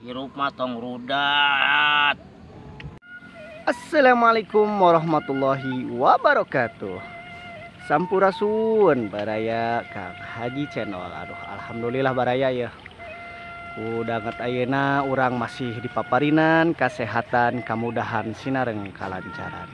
Hirup matong rudat. Assalamualaikum warahmatullahi wabarakatuh. Sampurasun baraya Kang Haji Channel. Aduh, alhamdulillah baraya ya. Udah nget ayeuna urang masih di paparinan kesehatan kemudahan sinareng kalancaran.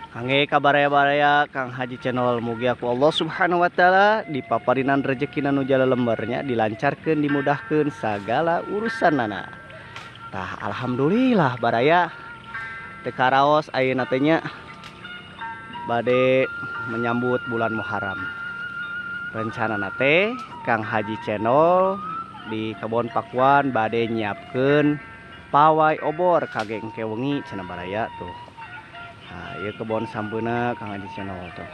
Kangge kabaraya-baraya Kang Haji Channel mugi aku Allah Subhanahu wa taala di paparinan rezekina nu jala lembarnya dilancarkeun dimudahkeun sagala urusanana. Tah alhamdulillah baraya teu karaos ayeuna teh nya bade menyambut bulan Muharram. Rencanana teh Kang Haji Channel di Kebon Pakuan bade nyiapkeun pawai obor kageng kewengi cenah baraya tuh. Nah, ieu kebon sampeuna Kang Haji Channel tuh.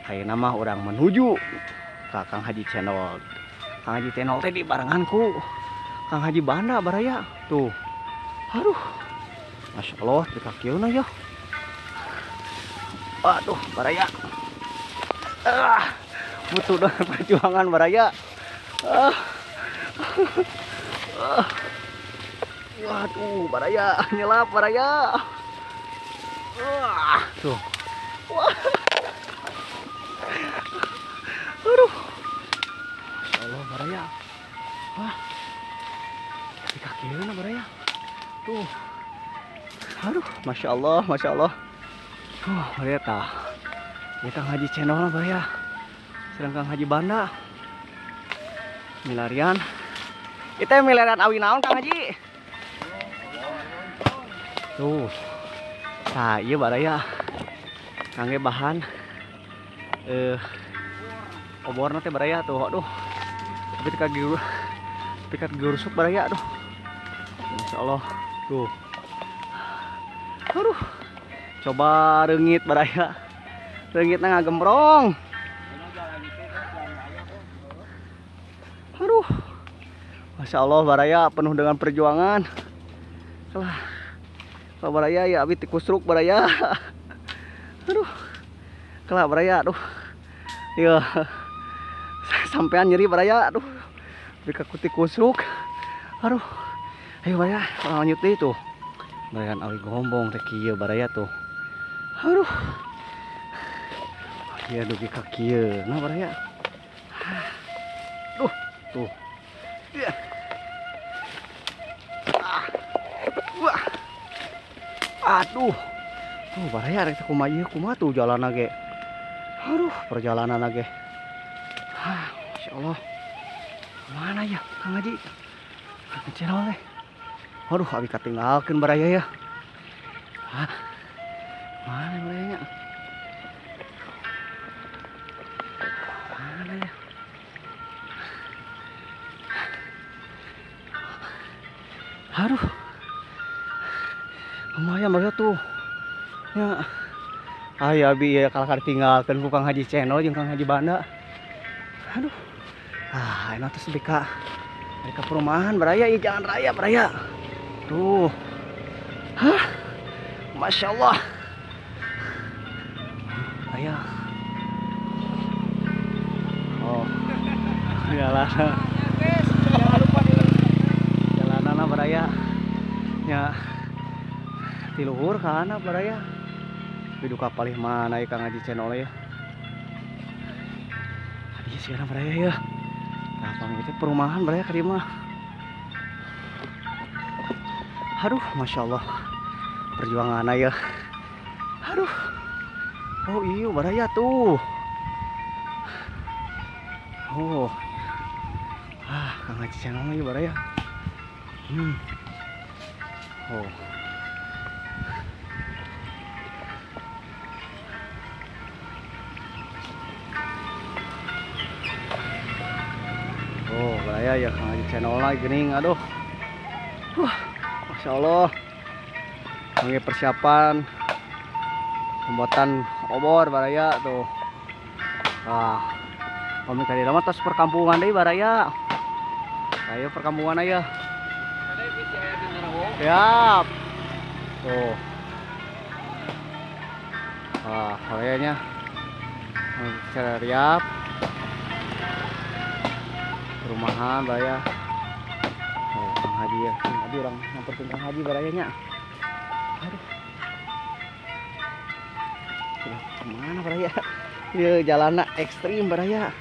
Ayeuna mah urang menuju ka Kang Haji Channel. Kang Haji Channel teh di barenganku Kang Haji Banda baraya tuh. Aduh, masya Allah di kakieuna ya. Aduh baraya. Butuh dengan perjuangan baraya. Waduh baraya nyelap baraya. Tuh. Wah. Aduh. Masya Allah baraya. Wah. Di kakieuna baraya. Tuh. Aduh, masya Allah, masya Allah. Lihat tah. Ini Kang Haji Channel lah baraya. Sedang Kang Haji Banda. Milarian. Kita milarian awi naon Kang Haji. Tuh. Nah, iya baraya. Kangge bahan. Oborna teh baraya tuh. Aduh. Tapi tika gurusuk baraya aduh. Masya Allah. Tuh. Aduh. Coba reungit baraya. Reungitna ngagembrong. Aduh. Masya Allah baraya penuh dengan perjuangan. Kalau baraya ya abi tikusruk baraya. Aduh. Kelah baraya aduh. Ya. Sampean nyeri baraya aduh. Bika tikusruk. Aduh. Ayo baraya lanjut deh tuh. Baraya awi gombong teh kieu baraya tuh. Aduh. Ya dugi ka kieu. Nah baraya. Duh, tuh. Ya. Wah. Aduh. Tuh baraya rek kumaha ieu kumaha tuh jalanna ge. Aduh, perjalanan ge. Masya Allah. Mana ya Kang Haji? Kang Channel teh. Aduh, abi katinggalkeun baraya ya. Mana barayanya? Mana ya? Aduh. Lumayan baraya tuh. Ya. Ayo abi ya kalau tinggalkeun ku Kang Haji Channel jeung Kang Haji Banda. Aduh. Enak teh bika. Bika perumahan baraya ieu jalan raya baraya. Tuh. Masya Allah. Ayah. Oh. Jalanan. Jalanana baraya. Ya. Di luhur kana baraya. Hidup kapal mana ya Kang Haji Channel ya. Iya sih baraya ya. Kapal itu perumahan baraya ka dieu mah. Aduh, masya Allah. Perjuangan ya. Aduh. Oh iya baraya tuh. Oh. Kang Haji Channel ya baraya. Oh. Oh baraya ya Kang Haji Channel lagi gening aduh. Masya Allah. Ini persiapan pembuatan obor baraya tuh. Kami tadi lama tas perkampungan deh baraya. Ayo perkampungan aja. Siap. Tuh. Barayanya siap. Perumahan baraya. Oh. dia aduh orang nyamperkeun Kang Haji barayanya. Aduh kemana baraya ya jalanna ekstrim baraya.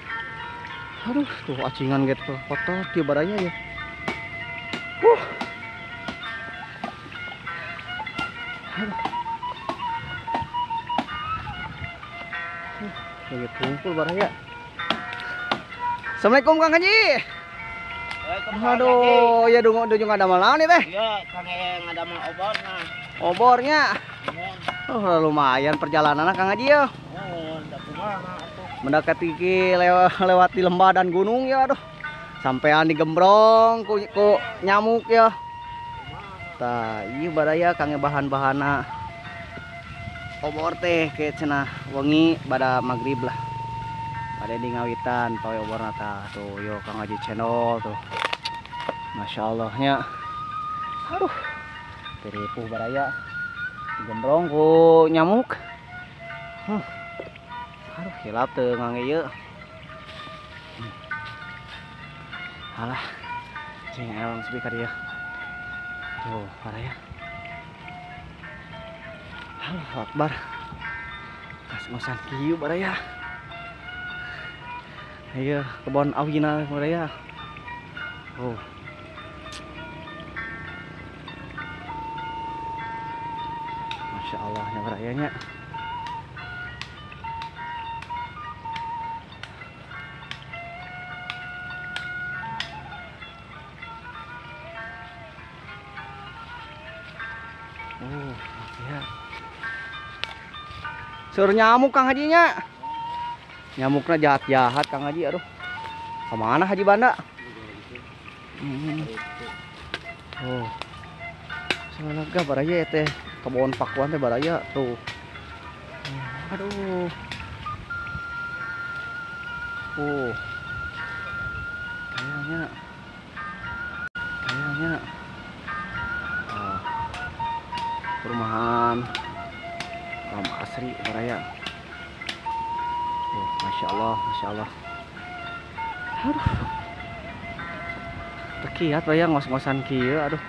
Aduh tuh acingan gitu kotor dia baraya ya. Aduh. Lagi kumpul baraya. Assalamualaikum Kang Haji. Aduh, ya dung ada malam nih teh. Iya, Kang ada mau oborna. Obornya. Iya. Oh, lumayan perjalanan Kang Haji ya. Oh, ndak kumaha atuh. Mendekati lewat di lembah dan gunung ya, aduh. Sampean digembrong ku nyamuk ya. Tah, ieu baraya Kang bahan-bahana. Obor teh ke cenah wengi pada magrib lah. Pada di ngawitan pawe oborna tah tuh yo Kang Haji channel tuh. Masya Allahnya. Aduh. Teripu baraya. Gembrong ku nyamuk. Aduh hilap teu ngangge ieu. Alah. Cing elong sepi ka dieu. Tuh, baraya. Allahu Akbar. Kas-ngosan kieu baraya. Ayo kebon awina baraya. Oh. Masya Allah ya barayanya. Oh, ya. Sur nyamuk Kang Hajinya. Nyamuknya jahat-jahat Kang Haji, aduh. Kemana Haji Banda? Oh. Salaga baraya ya teh. Kebon pakuan teh baraya tuh. Aduh. Oh. Kayaknya. Perumahan Ram Asri baraya. Oh, Masya Allah, Masya Allah. Aduh. Tekiat baraya ngos-ngosan kieu, aduh.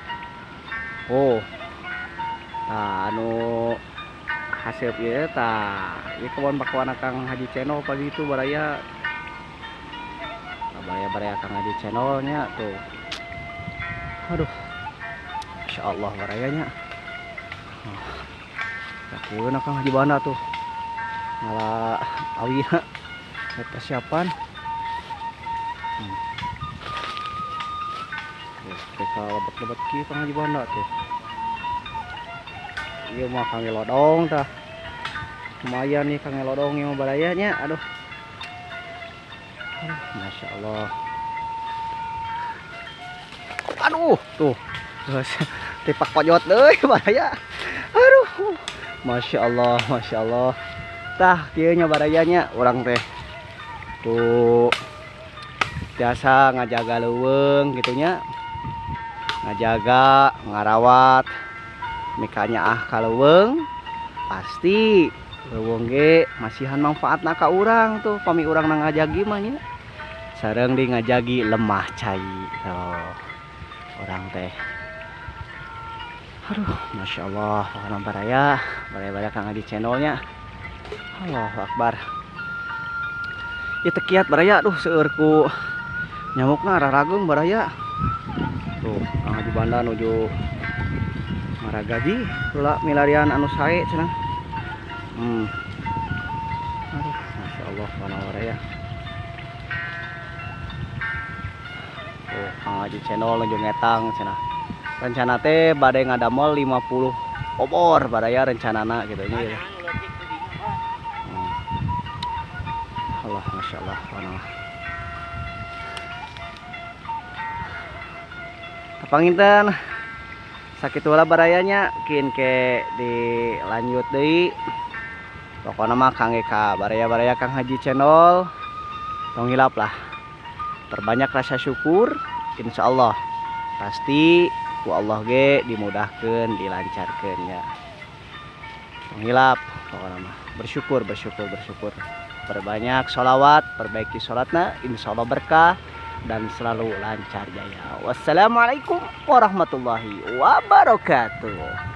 Oh. Tah anu haseup ieu tah ieu kebon pakuan Kang Haji channel pagi itu baraya. Baraya Kang Haji channelnya tuh. Aduh. Masya Allah barayanya. Sakieu Kang Haji Banda tuh. Malah awina persiapan. Mereka lebat-lebat kieu Kang Haji Banda tuh. Ieu mah Kang Lodong tah. Lumayan nih Kang Lodong yang barayanya, aduh. Masya Allah. Aduh, tuh. Tipak pojot deui baraya. Aduh. Masya Allah, Masya Allah. Tah, kieu nya barayanya urang teh. Tuh. Biasa ngajaga leuweung gitu nya. Ngajaga, ngarawat. Mikanya ka leuweung pasti leuweung ge masihan manfaatna ka urang tuh pami urang na ngajagi mah nya. Sareng di ngajagi lemah cai. Tuh. Urang teh. Aduh, Masya Allah, pokoknya baraya Kang Haji channelnya. Allahu Akbar. Ya tekiat baraya, aduh seueur ku nyamukna rarageung baraya. Tuh, Kang Haji Banda nuju maragaji, tula milarian anu sae cenah. Aduh, Masya Allah, pokoknya baraya. Tuh, Kang Haji channel nuju ngetang cenah. Rencana teh badai ngadamel 50 obor baraya rencanana gitu nya ya. Allah Masya Allah. Kapanginten sakit ulah barayanya kin ke dilanjut deui. Pokona mah Kang Eka baraya Kang Haji channel tong hilap lah. Perbanyak rasa syukur insyaallah. Pasti ku Allah ge dimudahkeun dilancarkeun ya. Hilap pokoknya mah bersyukur. Perbanyak sholawat, perbaiki sholatna, insyaallah berkah dan selalu lancar jaya. Wassalamualaikum warahmatullahi wabarakatuh.